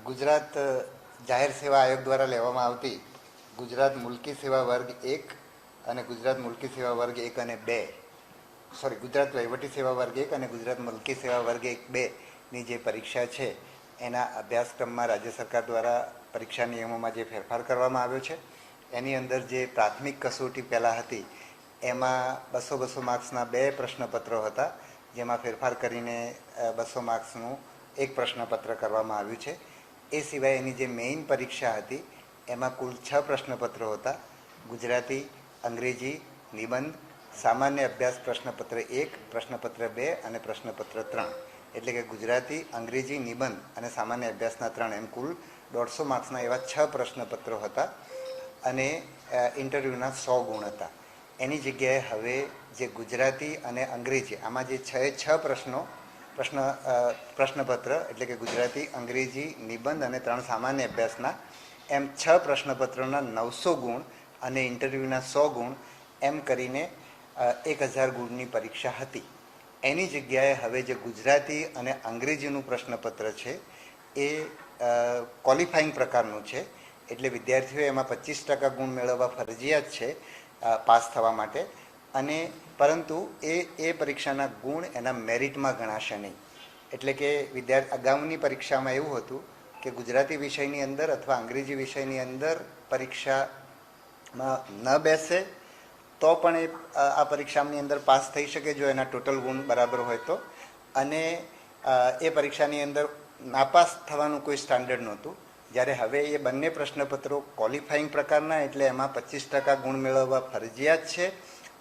ગુજરાત જાહેર સેવા આયોગ દ્વારા લેવામાં આવતી ગુજરાત મુલ્કી સેવા વર્ગ 1 અને ગુજરાત મુલ્કી સેવા વર્ગ 1 અને 2 ગુજરાત વહીવટી સેવા વર્ગ 1 અને ગુજરાત મુલ્કી સેવા વર્ગ 1-2 ની જે પરીક્ષા છે એના અભ્યાસક્રમમાં રાજ્ય સરકાર દ્વારા પરીક્ષા નિયમોમાં જે ફેરફાર કરવામાં આવ્યો છે એની અંદર જે પ્રાથમિક કસોટી પહેલાં હતી એમાં 200 માર્ક્સના 2 પ્રશ્નપત્રો હતા, જેમાં ફેરફાર કરીને 200 માર્ક્સનું એક પ્રશ્નપત્ર કરવામાં આવ્યું છે. એ સિવાય એની જે મેઇન પરીક્ષા હતી એમાં કુલ 6 પ્રશ્નપત્રો હતા: ગુજરાતી, અંગ્રેજી, નિબંધ, સામાન્ય અભ્યાસ પ્રશ્નપત્ર 1, પ્રશ્નપત્ર 2 અને પ્રશ્નપત્ર 3. એટલે કે ગુજરાતી, અંગ્રેજી, નિબંધ અને સામાન્ય અભ્યાસના 3 એમ કુલ 150 માર્ક્સના એવા 6 પ્રશ્નપત્રો હતા અને ઇન્ટરવ્યૂના 100 ગુણ હતા. એની જગ્યાએ હવે જે ગુજરાતી અને અંગ્રેજી, આમાં જે 6 પ્રશ્નપત્ર એટલે કે ગુજરાતી, અંગ્રેજી, નિબંધ અને 3 સામાન્ય અભ્યાસના એમ 6 પ્રશ્નપત્રોના 900 ગુણ અને ઇન્ટરવ્યૂના 100 ગુણ એમ કરીને 1000 ગુણની પરીક્ષા હતી. એની જગ્યાએ હવે જે ગુજરાતી અને અંગ્રેજીનું પ્રશ્નપત્ર છે એ ક્વોલિફાઈંગ પ્રકારનું છે, એટલે વિદ્યાર્થીઓએ એમાં 25% ગુણ મેળવવા ફરજિયાત છે પાસ થવા માટે, અને પરંતુ એ પરીક્ષાના ગુણ એના મેરિટમાં ગણાશે નહીં. એટલે કે અગાઉની પરીક્ષામાં એવું હતું કે ગુજરાતી વિષયની અંદર અથવા અંગ્રેજી વિષયની અંદર પરીક્ષામાં ન બેસે તો પણ આ પરીક્ષાની અંદર પાસ થઈ શકે જો એના ટોટલ ગુણ બરાબર હોય તો, અને એ પરીક્ષાની અંદર નાપાસ થવાનું કોઈ સ્ટાન્ડર્ડ નહોતું. જ્યારે હવે એ બંને પ્રશ્નપત્રો ક્વોલિફાઈંગ પ્રકારના, એટલે એમાં 25% ગુણ મેળવવા ફરજિયાત છે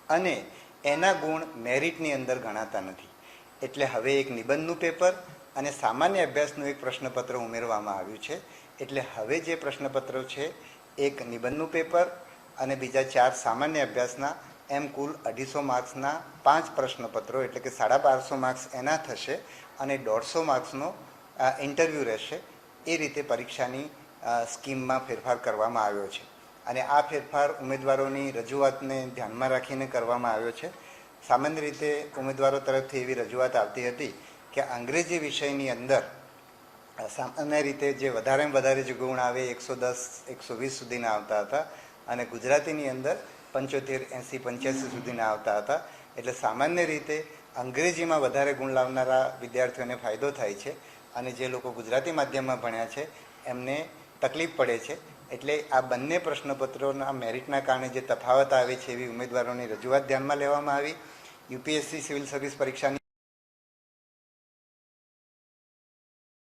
અને એના ગુણ મેરિટની અંદર ગણાતા નથી. એટલે હવે એક નિબંધનું પેપર અને સામાન્ય અભ્યાસનું એક પ્રશ્નપત્ર ઉમેરવામાં આવ્યું છે. એટલે હવે જે પ્રશ્નપત્રો છે એક નિબંધનું પેપર અને બીજા 4 સામાન્ય અભ્યાસના એમ કુલ 250 માર્ક્સના 5 પ્રશ્નપત્રો, એટલે કે 1250 માર્ક્સ એના થશે અને 150 માર્ક્સનો ઇન્ટરવ્યૂ રહેશે. એ રીતે પરીક્ષાની સ્કીમમાં ફેરફાર કરવામાં આવ્યો છે અને આ ફેરફાર ઉમેદવારોની રજૂઆતને ધ્યાનમાં રાખીને કરવામાં આવ્યો છે. સામાન્ય રીતે ઉમેદવારો તરફથી એવી રજૂઆત આવતી હતી કે અંગ્રેજી વિષયની અંદર સામાન્ય રીતે જે વધારેમાં વધારે જે ગુણ આવે 110, 120 સુધીના આવતા હતા અને ગુજરાતીની અંદર 75, 80, 85 સુધીના આવતા હતા. એટલે સામાન્ય રીતે અંગ્રેજીમાં વધારે ગુણ લાવનારા વિદ્યાર્થીઓને ફાયદો થાય છે અને જે લોકો ગુજરાતી માધ્યમમાં ભણ્યા છે એમને તકલીફ પડે છે. એટલે આ બંને પ્રશ્નપત્રોના મેરિટના કારણે જે તફાવત આવે છે એવી ઉમેદવારોની રજૂઆત ધ્યાનમાં લેવામાં આવી. યુપીએસસી સિવિલ સર્વિસ પરીક્ષાની